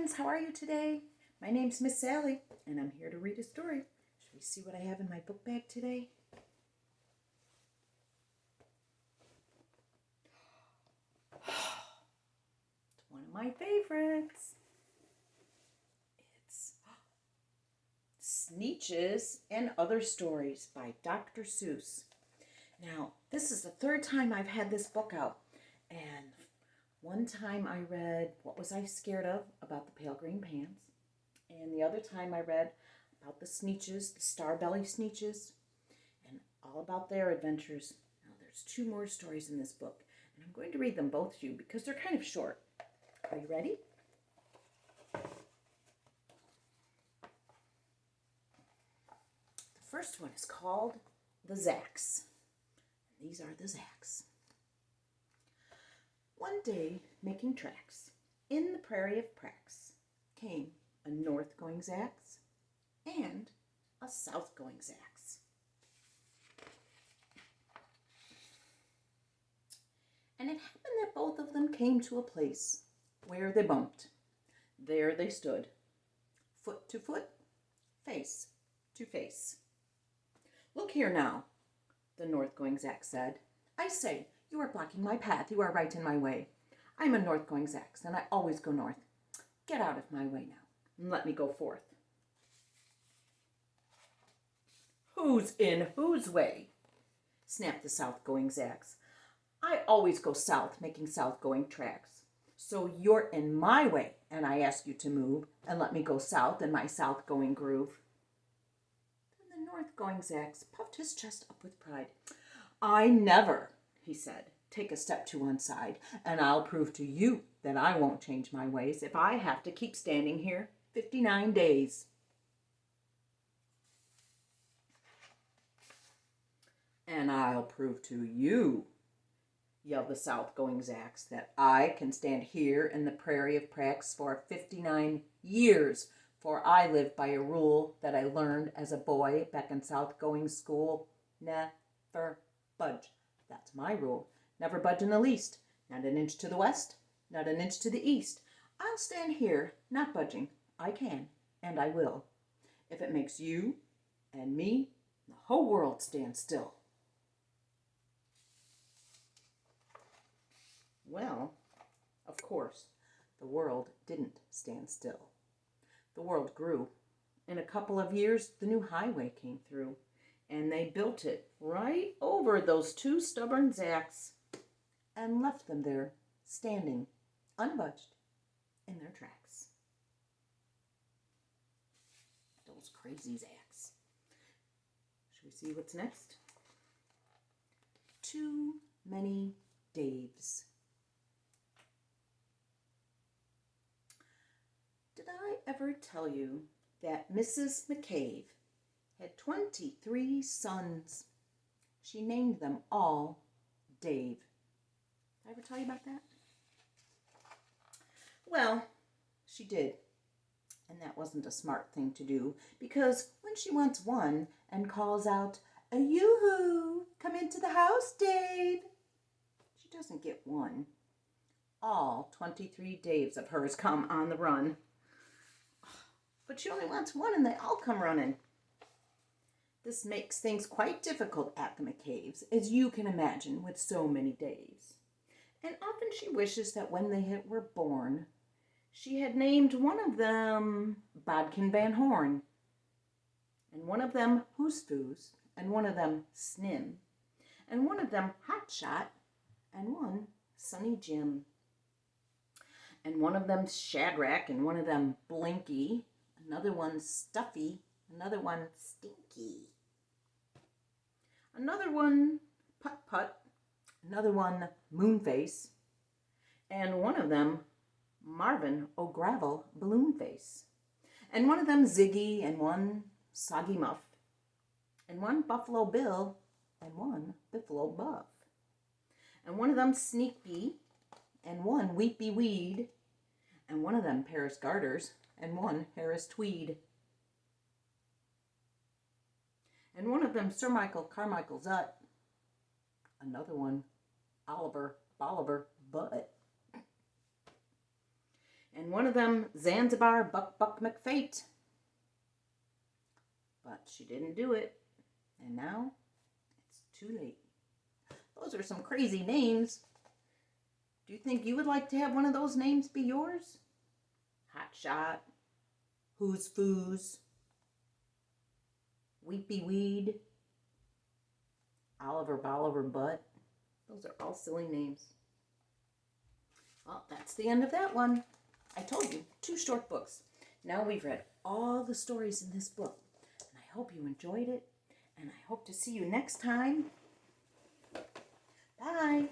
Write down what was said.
friends, how are you today? My name's Miss Sally, and I'm here to read a story. Should we see what I have in my book bag today? It's one of my favorites. It's Sneeches and Other Stories by Dr. Seuss. Now, this is the third time I've had this book out, and one time I read What Was I Scared Of? About the pale green pants. And the other time I read about the Sneeches, the Starbelly Sneeches, and all about their adventures. Now there's two more stories in this book, and I'm going to read them both to you because they're kind of short. Are you ready? The first one is called The Zacks. These are the Zacks. One day, making tracks, in the prairie of Prax, came a north-going Zax and a south-going Zax. And it happened that both of them came to a place where they bumped. There they stood, foot to foot, face to face. "Look here now," the north-going Zax said. "I say, you are blocking my path. You are right in my way. I'm a north-going Zax, and I always go north. Get out of my way now, and let me go forth." "Who's in whose way?" snapped the south-going Zax. "I always go south, making south-going tracks. So you're in my way, and I ask you to move and let me go south in my south-going groove." Then the north-going Zax puffed his chest up with pride. "I never," he said, "take a step to one side, and I'll prove to you that I won't change my ways if I have to keep standing here 59 days. "And I'll prove to you," yelled the south-going Zax, "that I can stand here in the prairie of Prax for 59 years, for I live by a rule that I learned as a boy back in south-going school. Never budge. That's my rule. Never budge in the least. Not an inch to the west, not an inch to the east. I'll stand here, not budging. I can, and I will, if it makes you and me, the whole world, stand still." Well, of course, the world didn't stand still. The world grew. In a couple of years, the new highway came through, and they built it right over those two stubborn Zax and left them there, standing, unbudged, in their tracks. Those crazy Zax. Should we see what's next? Too many Daves. Did I ever tell you that Mrs. McCabe had 23 sons? She named them all Dave. Did I ever tell you about that? Well, she did. And that wasn't a smart thing to do, because when she wants one and calls out, "A yoo-hoo, come into the house, Dave," she doesn't get one. All 23 Daves of hers come on the run. But she only wants one, and they all come running. This makes things quite difficult at the McCaves, as you can imagine, with so many Daves. And often she wishes that when they were born, she had named one of them Bodkin Van Horn, and one of them Hoosfoos, and one of them Snim, and one of them Hotshot, and one Sunny Jim, and one of them Shadrach, and one of them Blinky, another one Stuffy, another one Stinky, another one Put-Put, another one Moonface, and one of them Marvin O'Gravel Balloonface, and one of them Ziggy, and one Soggy Muff, and one Buffalo Bill, and one Biffalo Buff, and one of them Sneakbee, and one Weepy Weed, and one of them Paris Garters, and one Harris Tweed, and one of them Sir Michael Carmichael Zut, another one Oliver Bolivar Butt, And one of them, Zanzibar Buck Buck McFate. But she didn't do it. And now it's too late. Those are some crazy names. Do you think you would like to have one of those names be yours? Hot Shot, Who's Foos, Weepy Weed, Oliver Bolivar Butt. Those are all silly names. Well, that's the end of that one. I told you, 2 short books. Now we've read all the stories in this book. And I hope you enjoyed it. And I hope to see you next time. Bye.